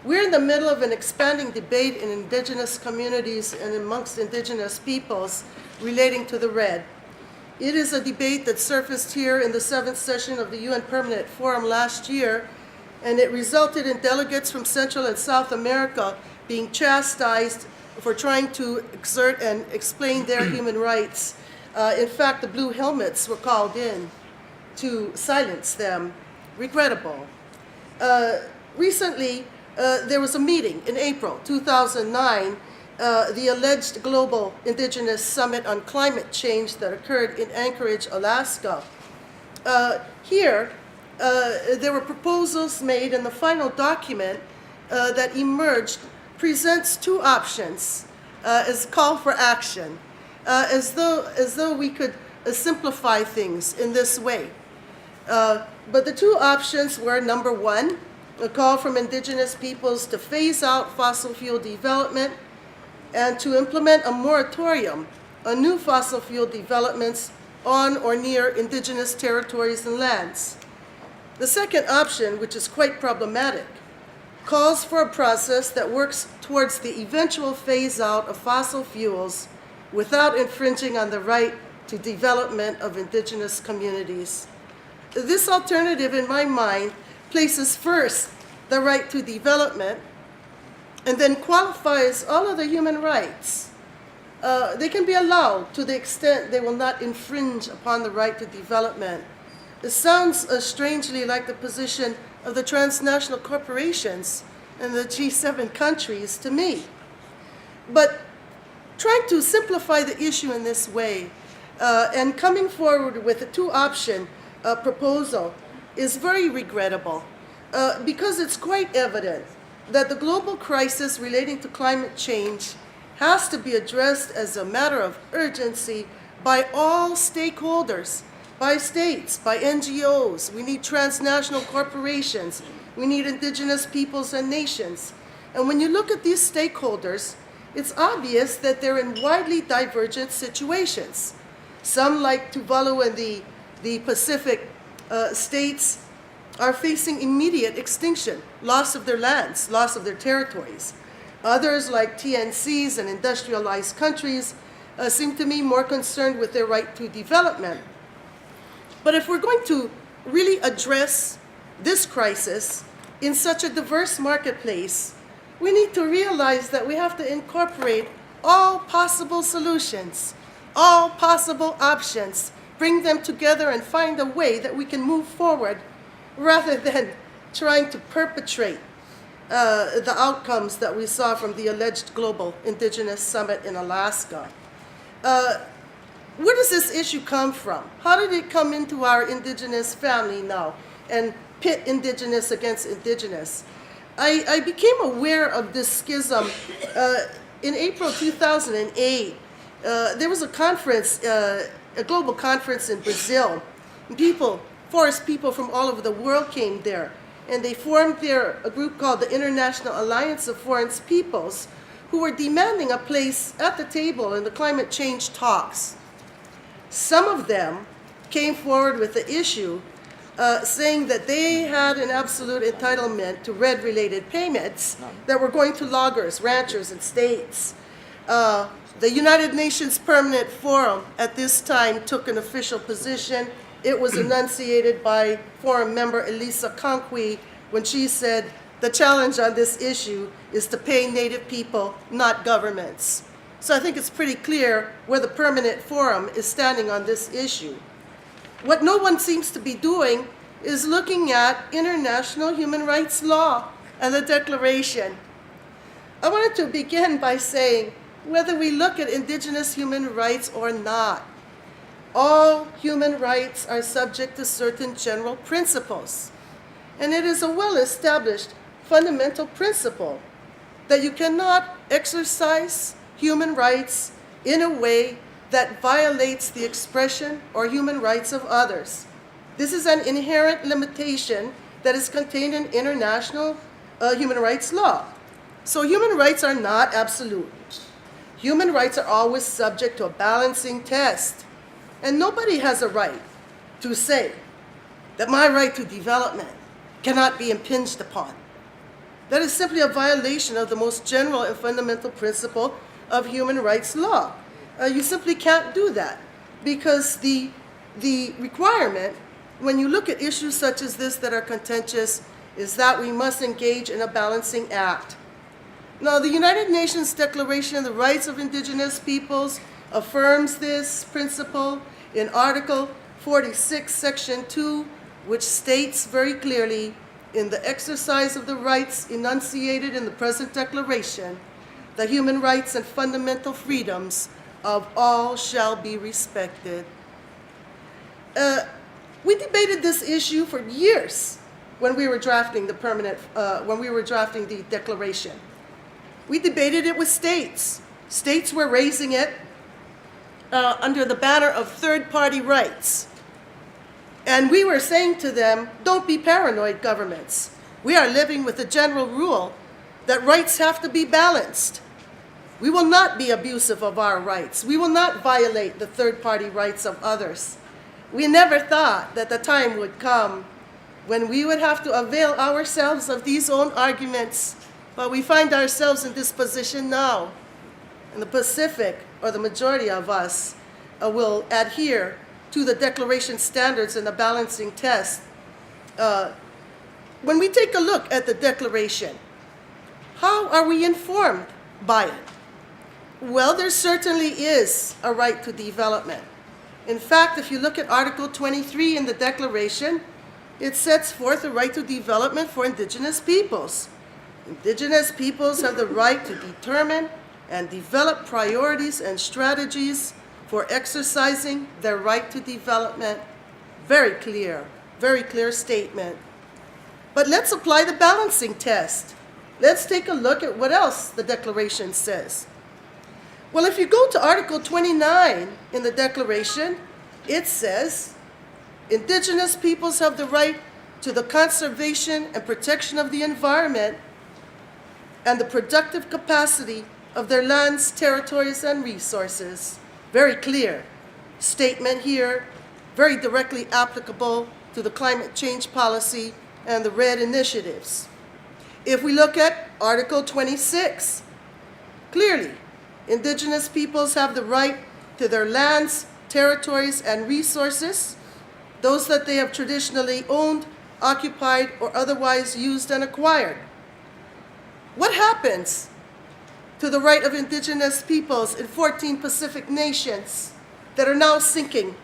We're in the middle of an expanding debate in Indigenous communities and amongst Indigenous peoples relating to the REDD. It is a debate that surfaced here in the 7th session of the UN Permanent Forum last year, and it resulted in delegates from Central and South America being chastised for trying to exert and explain their human rights. In fact, the blue helmets were called in to silence them. Regrettable. Recently, there was a meeting in April 2009, the alleged Global Indigenous Summit on Climate Change that occurred in Anchorage, Alaska. Here, there were proposals made, and the final document that emerged presents two options as call for action, as though we could simplify things in this way. But the two options were, number one, a call from Indigenous peoples to phase out fossil fuel development and to implement a moratorium on new fossil fuel developments on or near Indigenous territories and lands. The second option, which is quite problematic, calls for a process that works towards the eventual phase out of fossil fuels without infringing on the right to development of Indigenous communities. This alternative, in my mind, places first the right to development and then qualifies all of the human rights. They can be allowed to the extent they will not infringe upon the right to development. It sounds strangely like the position of the transnational corporations and the G7 countries to me. But trying to simplify the issue in this way and coming forward with a two-option proposal is very regrettable because it's quite evident that the global crisis relating to climate change has to be addressed as a matter of urgency by all stakeholders, by states, by NGOs. We need transnational corporations. We need Indigenous peoples and nations. And when you look at these stakeholders, it's obvious that they're in widely divergent situations. Some, like Tuvalu and the Pacific states, are facing immediate extinction, loss of their lands, loss of their territories. Others, like TNCs and industrialized countries, seem to me more concerned with their right to development. But if we're going to really address this crisis in such a diverse marketplace, we need to realize that we have to incorporate all possible solutions, all possible options, bring them together and find a way that we can move forward rather than trying to perpetrate the outcomes that we saw from the alleged Global Indigenous Summit in Alaska. Where does this issue come from? How did it come into our Indigenous family now and pit Indigenous against Indigenous? I became aware of this schism in April 2008. There was a conference, a global conference in Brazil. Forest people from all over the world came there, and they formed a group called the International Alliance of Forest Peoples, who were demanding a place at the table in the climate change talks. Some of them came forward with the issue saying that they had an absolute entitlement to REDD-related payments that were going to loggers, ranchers, and states. The United Nations Permanent Forum at this time took an official position. It was enunciated by Forum member Elisa Conkwe when she said, the challenge on this issue is to pay Native people, not governments. So I think it's pretty clear where the Permanent Forum is standing on this issue. What no one seems to be doing is looking at international human rights law and the Declaration. I wanted to begin by saying, whether we look at Indigenous human rights or not, all human rights are subject to certain general principles. And it is a well-established fundamental principle that you cannot exercise human rights in a way that violates the expression or human rights of others. This is an inherent limitation that is contained in international human rights law. So human rights are not absolute. Human rights are always subject to a balancing test. And nobody has a right to say that my right to development cannot be impinged upon. That is simply a violation of the most general and fundamental principle of human rights law. You simply can't do that, because the requirement, when you look at issues such as this that are contentious, is that we must engage in a balancing act. Now, the United Nations Declaration of the Rights of Indigenous Peoples affirms this principle in Article 46, Section 2, which states very clearly, in the exercise of the rights enunciated in the present declaration, the human rights and fundamental freedoms of all shall be respected. We debated this issue for years when we were drafting the the declaration. We debated it with states. States were raising it under the banner of third-party rights. And we were saying to them, don't be paranoid, governments. We are living with the general rule that rights have to be balanced. We will not be abusive of our rights. We will not violate the third-party rights of others. We never thought that the time would come when we would have to avail ourselves of these own arguments, but we find ourselves in this position now. And the Pacific, or the majority of us, will adhere to the declaration standards and the balancing test. When we take a look at the declaration, how are we informed by it? Well, there certainly is a right to development. In fact, if you look at Article 23 in the Declaration, it sets forth a right to development for Indigenous peoples. Indigenous peoples have the right to determine and develop priorities and strategies for exercising their right to development. Very clear statement. But let's apply the balancing test. Let's take a look at what else the Declaration says. Well, if you go to Article 29 in the Declaration, it says, Indigenous peoples have the right to the conservation and protection of the environment and the productive capacity of their lands, territories, and resources. Very clear statement here, very directly applicable to the climate change policy and the REDD initiatives. If we look at Article 26, clearly, Indigenous peoples have the right to their lands, territories, and resources, those that they have traditionally owned, occupied, or otherwise used and acquired. What happens to the right of Indigenous peoples in 14 Pacific nations that are now sinking